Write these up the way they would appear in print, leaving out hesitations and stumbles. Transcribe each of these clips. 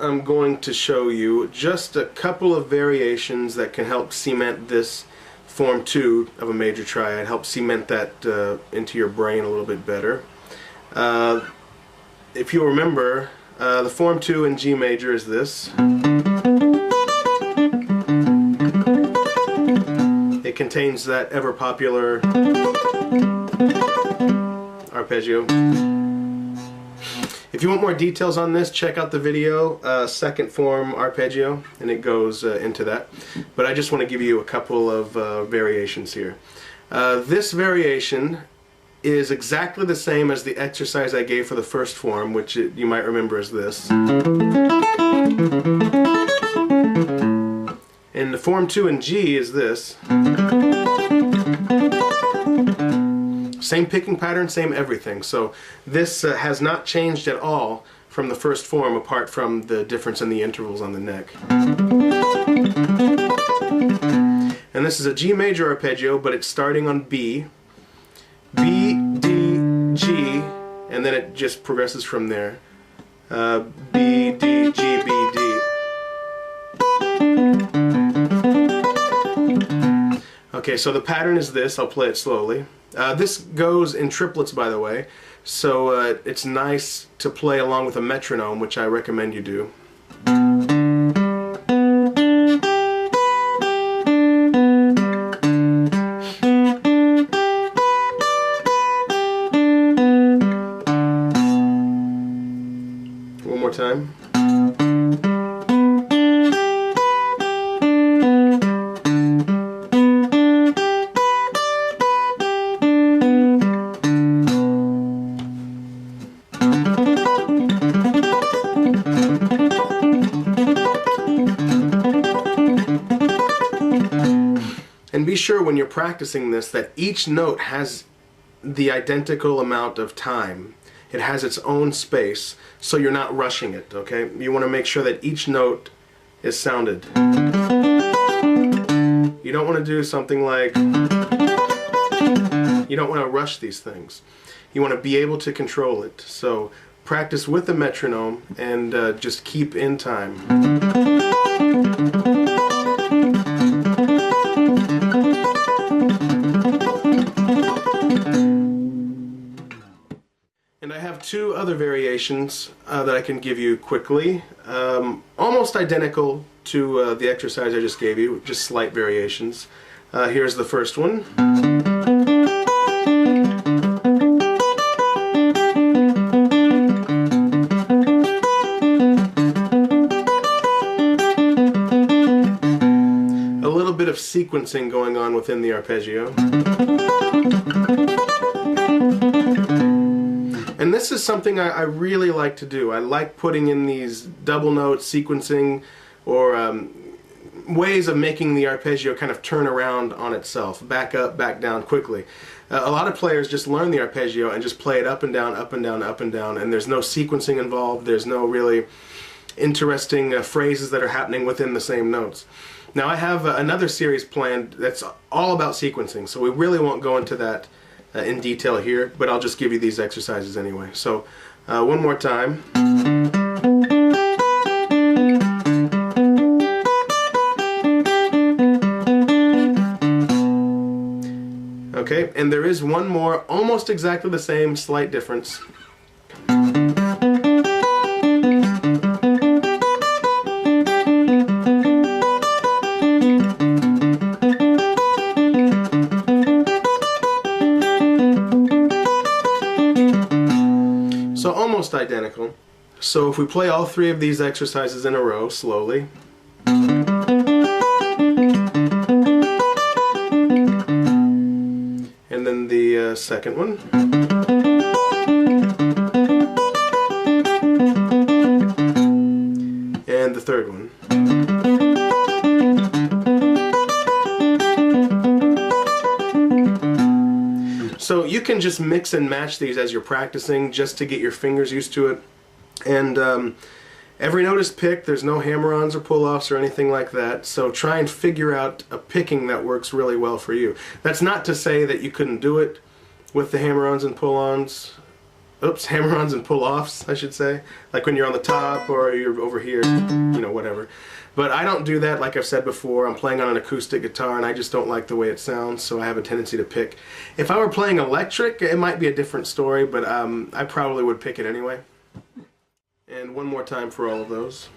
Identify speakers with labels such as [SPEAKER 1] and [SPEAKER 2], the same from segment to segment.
[SPEAKER 1] I'm going to show you just a couple of variations that can help cement this form 2 of a major triad, help cement that into your brain a little bit better. If you remember, the form 2 in G major is this. It contains that ever popular arpeggio. If you want more details on this, check out the video, second form arpeggio, and it goes into that. But I just want to give you a couple of variations here. This variation is exactly the same as the exercise I gave for the first form, which you might remember as this. And the form 2 in G is this. Same picking pattern, same everything. So this has not changed at all from the first form, apart from the difference in the intervals on the neck. And this is a G major arpeggio, but it's starting on B. B, D, G, and then it just progresses from there. B, D, G, B, D. Okay, so the pattern is this. I'll play it slowly. This goes in triplets, by the way, so it's nice to play along with a metronome, which I recommend you do. One more time. And be sure when you're practicing this that each note has the identical amount of time. It has its own space, so you're not rushing it, okay? You want to make sure that each note is sounded. You don't want to do something like... You don't want to rush these things. You want to be able to control it. So practice with the metronome and just keep in time. And I have two other variations that I can give you quickly, almost identical to the exercise I just gave you, just slight variations. Here's the first one. A little bit of sequencing going on within the arpeggio. And this is something I really like to do. I like putting in these double notes, sequencing, or ways of making the arpeggio kind of turn around on itself, back up, back down quickly. A lot of players just learn the arpeggio and just play it up and down, up and down, up and down, and there's no sequencing involved, there's no really interesting phrases that are happening within the same notes. Now I have another series planned that's all about sequencing, so we really won't go into that in detail here, but I'll just give you these exercises anyway. So one more time. Okay, and there is one more, almost exactly the same, slight difference. So almost identical. So if we play all three of these exercises in a row, slowly. And then the second one. And the third one. So you can just mix and match these as you're practicing just to get your fingers used to it. And every note is picked. There's no hammer-ons or pull-offs or anything like that. So try and figure out a picking that works really well for you. That's not to say that you couldn't do it with the hammer-ons and pull-ons hammer-ons and pull-offs, I should say. Like when you're on the top or you're over here, you know, whatever. But I don't do that, like I've said before. I'm playing on an acoustic guitar and I just don't like the way it sounds, so I have a tendency to pick. If I were playing electric, it might be a different story, but I probably would pick it anyway. And one more time for all of those.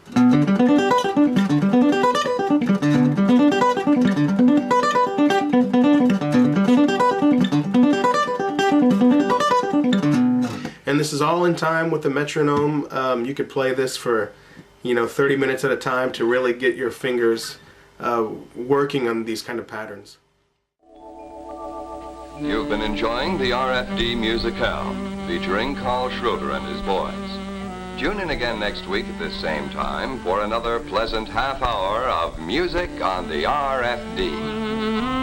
[SPEAKER 1] And this is all in time with the metronome. You could play this for, you know, 30 minutes at a time to really get your fingers working on these kind of patterns.
[SPEAKER 2] You've been enjoying the RFD Musicale, featuring Carl Schroeder and his boys. Tune in again next week at this same time for another pleasant half hour of music on the RFD.